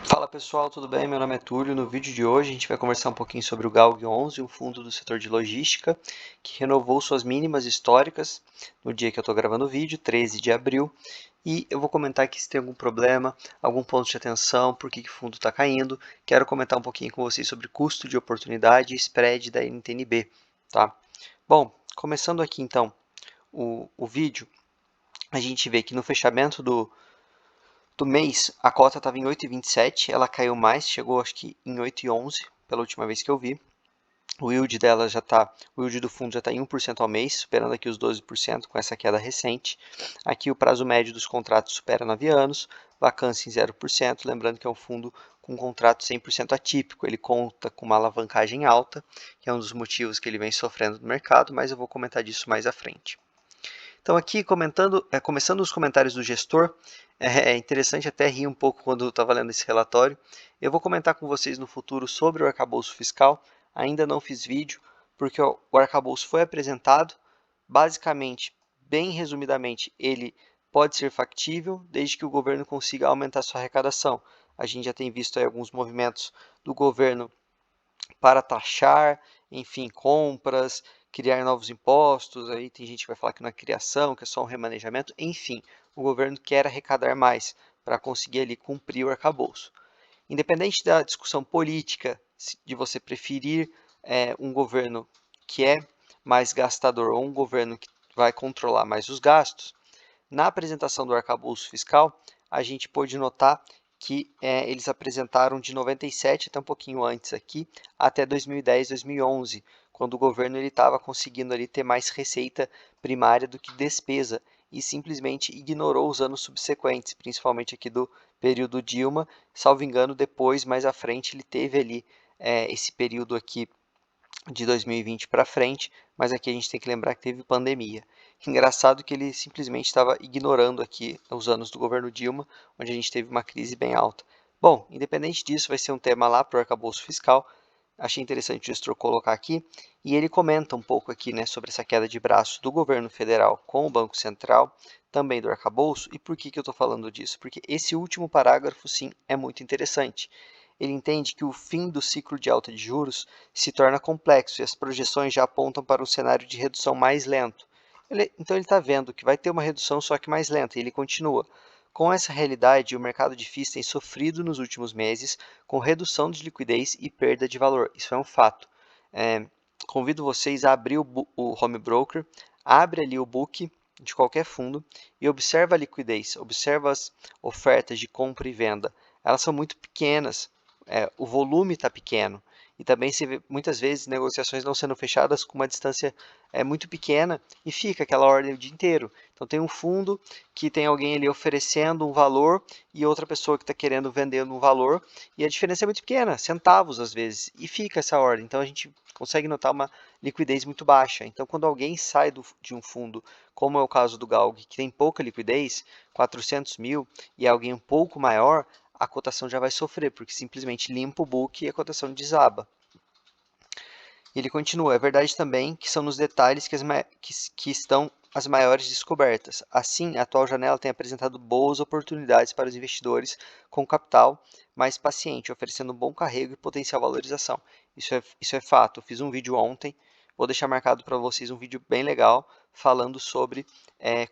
Fala pessoal, tudo bem? Meu nome é Túlio. No vídeo de hoje a gente vai conversar um pouquinho sobre o Galg 11, um fundo do setor de logística que renovou suas mínimas históricas no dia que eu estou gravando o vídeo, 13 de abril. E eu vou comentar aqui se tem algum problema, algum ponto de atenção, por que o fundo está caindo. Quero comentar um pouquinho com vocês sobre custo de oportunidade e spread da NTNB. Tá? Bom, começando aqui então o vídeo, a gente vê que no fechamento do mês, a cota estava em 8,27, ela caiu mais, chegou acho que em 8,11, pela última vez que eu vi. O yield dela já tá, o yield do fundo já está em 1% ao mês, superando aqui os 12% com essa queda recente. Aqui o prazo médio dos contratos supera 9 anos, vacância em 0%, lembrando que é um fundo com um contrato 100% atípico, ele conta com uma alavancagem alta, que é um dos motivos que ele vem sofrendo no mercado, mas eu vou comentar disso mais à frente. Então aqui começando os comentários do gestor, é interessante até rir um pouco quando estava lendo esse relatório. Eu vou comentar com vocês no futuro sobre o arcabouço fiscal, ainda não fiz vídeo, porque o arcabouço foi apresentado, basicamente, bem resumidamente, ele pode ser factível desde que o governo consiga aumentar sua arrecadação. A gente já tem visto aí alguns movimentos do governo para taxar, enfim, compras, criar novos impostos, aí tem gente que vai falar que não é criação, que é só um remanejamento, enfim, o governo quer arrecadar mais para conseguir ali cumprir o arcabouço. Independente da discussão política, de você preferir um governo que é mais gastador ou um governo que vai controlar mais os gastos, na apresentação do arcabouço fiscal, a gente pôde notar que eles apresentaram de 97 até um pouquinho antes aqui, até 2010, 2011, quando o governo estava conseguindo ali ter mais receita primária do que despesa e simplesmente ignorou os anos subsequentes, principalmente aqui do período Dilma. Salvo engano, depois, mais à frente, ele teve ali esse período aqui de 2020 para frente, mas aqui a gente tem que lembrar que teve pandemia. Engraçado que ele simplesmente estava ignorando aqui os anos do governo Dilma, onde a gente teve uma crise bem alta. Bom, independente disso, vai ser um tema lá para o arcabouço fiscal. Achei interessante o gestor colocar aqui, e ele comenta um pouco aqui, né, sobre essa queda de braço do governo federal com o Banco Central, também do arcabouço. E por que eu estou falando disso? Porque esse último parágrafo, sim, é muito interessante. Ele entende que o fim do ciclo de alta de juros se torna complexo e as projeções já apontam para um cenário de redução mais lento. Então ele está vendo que vai ter uma redução, só que mais lenta, e ele continua. Com essa realidade, o mercado de FIIs tem sofrido nos últimos meses com redução de liquidez e perda de valor. Isso é um fato. É, convido vocês a abrir o home broker, abre ali o book de qualquer fundo e observa a liquidez, observa as ofertas de compra e venda. Elas são muito pequenas, o volume está pequeno. E também se vê muitas vezes negociações não sendo fechadas com uma distância muito pequena e fica aquela ordem o dia inteiro. Então tem um fundo que tem alguém ali oferecendo um valor e outra pessoa que está querendo vender um valor e a diferença é muito pequena, centavos às vezes, e fica essa ordem. Então a gente consegue notar uma liquidez muito baixa. Então quando alguém sai de um fundo, como é o caso do Galg, que tem pouca liquidez, 400 mil, e é alguém um pouco maior, a cotação já vai sofrer, porque simplesmente limpa o book e a cotação desaba. Ele continua, é verdade também que são nos detalhes que estão as maiores descobertas. Assim, a atual janela tem apresentado boas oportunidades para os investidores com capital mais paciente, oferecendo um bom carrego e potencial valorização. Isso é fato. Eu fiz um vídeo ontem, vou deixar marcado para vocês um vídeo bem legal falando sobre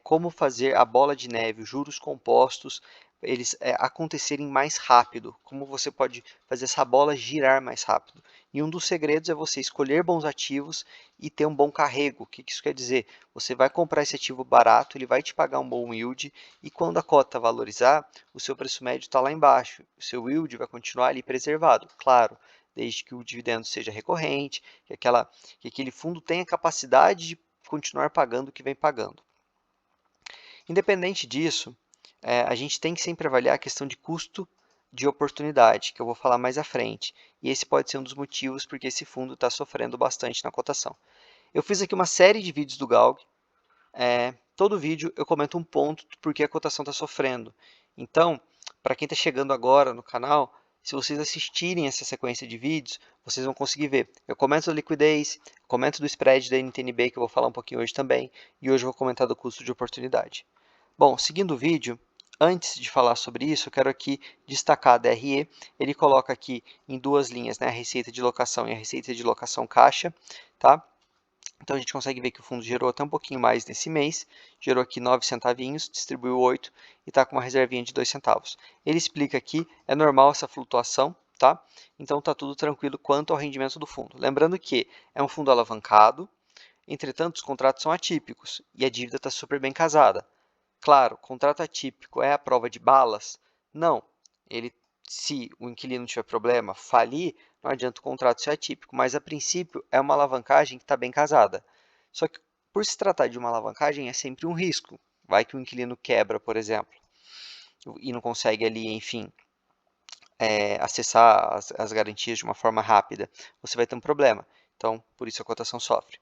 como fazer a bola de neve, os juros compostos, eles acontecerem mais rápido, como você pode fazer essa bola girar mais rápido. E um dos segredos é você escolher bons ativos e ter um bom carrego. O que isso quer dizer? Você vai comprar esse ativo barato, ele vai te pagar um bom yield e quando a cota valorizar, o seu preço médio está lá embaixo. O seu yield vai continuar ali preservado, claro, desde que o dividendo seja recorrente, que aquele fundo tenha capacidade de continuar pagando o que vem pagando. Independente disso, a gente tem que sempre avaliar a questão de custo de oportunidade, que eu vou falar mais à frente. E esse pode ser um dos motivos porque esse fundo está sofrendo bastante na cotação. Eu fiz aqui uma série de vídeos do Galg. Todo vídeo eu comento um ponto por que a cotação está sofrendo. Então, para quem está chegando agora no canal, se vocês assistirem essa sequência de vídeos, vocês vão conseguir ver. Eu comento da liquidez, comento do spread da NTNB, que eu vou falar um pouquinho hoje também, e hoje eu vou comentar do custo de oportunidade. Bom, seguindo o vídeo, Antes de falar sobre isso, eu quero aqui destacar a DRE. Ele coloca aqui em duas linhas, né, a receita de locação e a receita de locação caixa, tá? Então a gente consegue ver que o fundo gerou até um pouquinho mais nesse mês, gerou aqui 9 centavinhos, distribuiu 8 e está com uma reservinha de 2 centavos. Ele explica aqui, é normal essa flutuação, tá? Então está tudo tranquilo quanto ao rendimento do fundo. Lembrando que é um fundo alavancado, entretanto os contratos são atípicos e a dívida está super bem casada. Claro, contrato atípico é a prova de balas? Não. Se o inquilino tiver problema, falir, não adianta o contrato ser atípico, mas a princípio é uma alavancagem que está bem casada. Só que por se tratar de uma alavancagem é sempre um risco. Vai que o inquilino quebra, por exemplo, e não consegue ali, enfim, acessar as garantias de uma forma rápida. Você vai ter um problema. Então, por isso a cotação sofre.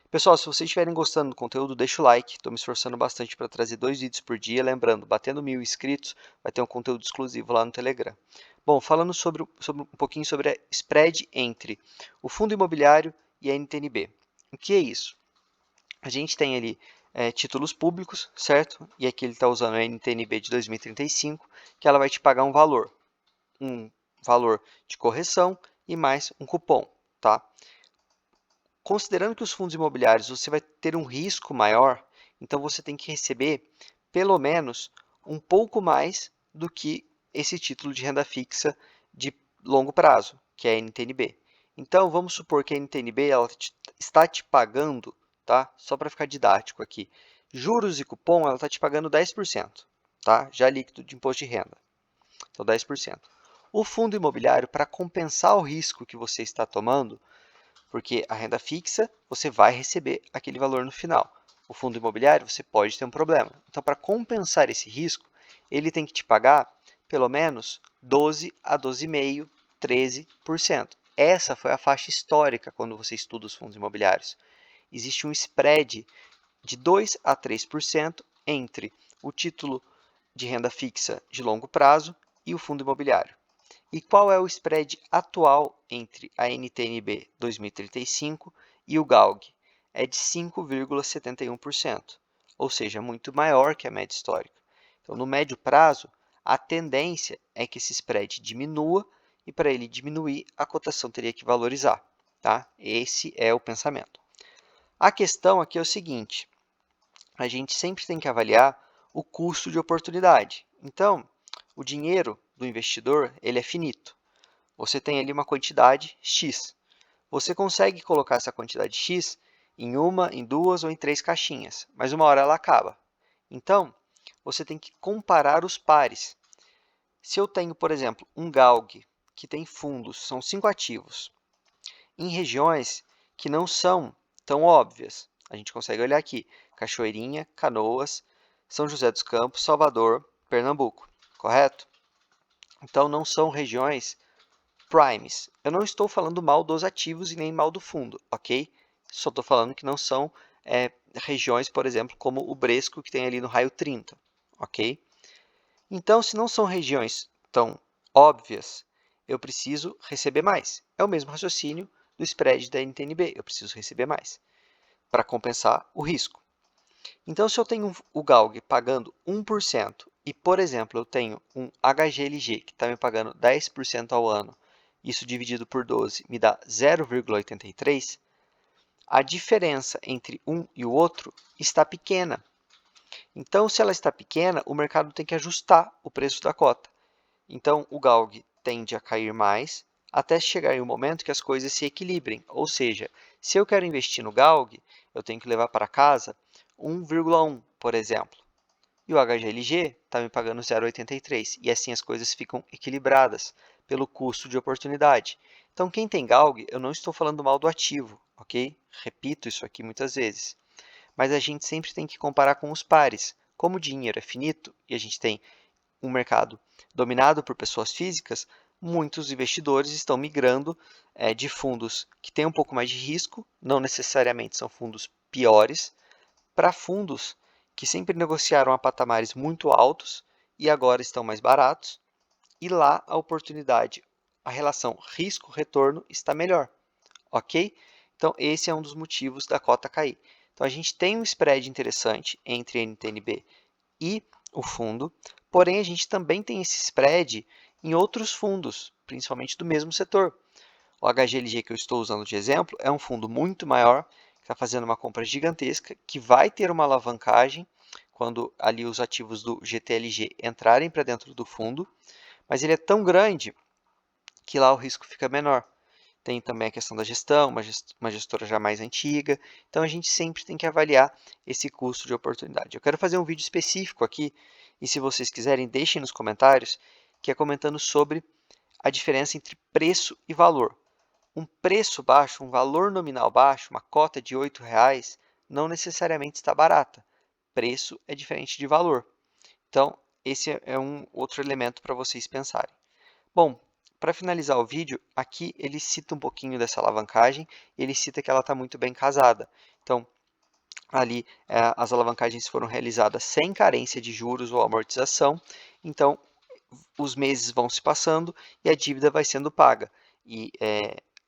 Pessoal, se vocês estiverem gostando do conteúdo, deixa o like. Estou me esforçando bastante para trazer 2 vídeos por dia. Lembrando, batendo 1000 inscritos, vai ter um conteúdo exclusivo lá no Telegram. Bom, falando um pouquinho sobre a spread entre o fundo imobiliário e a NTNB. O que é isso? A gente tem ali títulos públicos, certo? E aqui ele está usando a NTNB de 2035, que ela vai te pagar um valor de correção e mais um cupom, tá? Considerando que os fundos imobiliários você vai ter um risco maior, então você tem que receber pelo menos um pouco mais do que esse título de renda fixa de longo prazo, que é a NTNB. Então, vamos supor que a NTNB está te pagando, tá? Só para ficar didático aqui, juros e cupom, ela está te pagando 10%, tá? Já líquido de imposto de renda. Então, 10%. O fundo imobiliário, para compensar o risco que você está tomando, porque a renda fixa, você vai receber aquele valor no final. O fundo imobiliário, você pode ter um problema. Então, para compensar esse risco, ele tem que te pagar pelo menos 12 a 12,5%, 13%. Essa foi a faixa histórica quando você estuda os fundos imobiliários. Existe um spread de 2 a 3% entre o título de renda fixa de longo prazo e o fundo imobiliário. E qual é o spread atual entre a NTNB 2035 e o GALG? É de 5,71%, ou seja, muito maior que a média histórica. Então, no médio prazo, a tendência é que esse spread diminua e para ele diminuir, a cotação teria que valorizar. Tá? Esse é o pensamento. A questão aqui é o seguinte, a gente sempre tem que avaliar o custo de oportunidade. Então, o dinheiro do investidor ele é finito. Você tem ali uma quantidade X. Você consegue colocar essa quantidade X em uma, em duas ou em 3 caixinhas, mas uma hora ela acaba. Então, você tem que comparar os pares. Se eu tenho, por exemplo, um GALG que tem fundos, são 5 ativos, em regiões que não são tão óbvias, a gente consegue olhar aqui, Cachoeirinha, Canoas, São José dos Campos, Salvador, Pernambuco, correto? Então, não são regiões primes. Eu não estou falando mal dos ativos e nem mal do fundo, ok? Só estou falando que não são regiões, por exemplo, como o Bresco, que tem ali no raio 30, ok? Então, se não são regiões tão óbvias, eu preciso receber mais. É o mesmo raciocínio do spread da NTNB, eu preciso receber mais para compensar o risco. Então, se eu tenho o GALG pagando 1% e, por exemplo, eu tenho um HGLG que está me pagando 10% ao ano, isso dividido por 12 me dá 0,83, a diferença entre um e o outro está pequena. Então, se ela está pequena, o mercado tem que ajustar o preço da cota. Então, o GALG tende a cair mais, até chegar em um momento que as coisas se equilibrem. Ou seja, se eu quero investir no GALG, eu tenho que levar para casa 1,1, por exemplo. E o HGLG está me pagando 0,83. E assim as coisas ficam equilibradas pelo custo de oportunidade. Então, quem tem GALG, eu não estou falando mal do ativo, ok? Repito isso aqui muitas vezes. Mas a gente sempre tem que comparar com os pares. Como o dinheiro é finito e a gente tem um mercado dominado por pessoas físicas, muitos investidores estão migrando de fundos que têm um pouco mais de risco, não necessariamente são fundos piores, para fundos que sempre negociaram a patamares muito altos e agora estão mais baratos, e lá a oportunidade, a relação risco-retorno está melhor, ok? Então, esse é um dos motivos da cota cair. Então, a gente tem um spread interessante entre NTNB e o fundo, Porém, a gente também tem esse spread em outros fundos, principalmente do mesmo setor. O HGLG que eu estou usando de exemplo é um fundo muito maior, que está fazendo uma compra gigantesca, que vai ter uma alavancagem quando ali os ativos do GTLG entrarem para dentro do fundo, mas ele é tão grande que lá o risco fica menor. Tem também a questão da gestão, uma gestora já mais antiga, então a gente sempre tem que avaliar esse custo de oportunidade. Eu quero fazer um vídeo específico aqui, e se vocês quiserem, deixem nos comentários, que é comentando sobre a diferença entre preço e valor. Um preço baixo, um valor nominal baixo, uma cota de R$ 8,00, não necessariamente está barata. Preço é diferente de valor. Então, esse é um outro elemento para vocês pensarem. Bom, para finalizar o vídeo, aqui ele cita um pouquinho dessa alavancagem, ele cita que ela está muito bem casada. Então, ali as alavancagens foram realizadas sem carência de juros ou amortização, então os meses vão se passando e a dívida vai sendo paga. E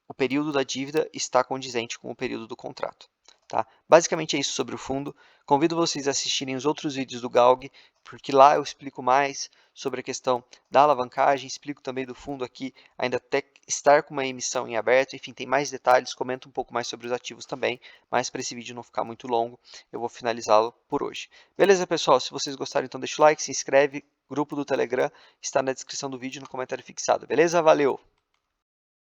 o período da dívida está condizente com o período do contrato. Tá? Basicamente é isso sobre o fundo. Convido vocês a assistirem os outros vídeos do Galg, porque lá eu explico mais sobre a questão da alavancagem, explico também do fundo aqui, ainda até estar com uma emissão em aberto, enfim, tem mais detalhes, comento um pouco mais sobre os ativos também, mas para esse vídeo não ficar muito longo, eu vou finalizá-lo por hoje. Beleza, pessoal? Se vocês gostaram, então deixa o like, se inscreve, grupo do Telegram está na descrição do vídeo no comentário fixado, beleza? Valeu!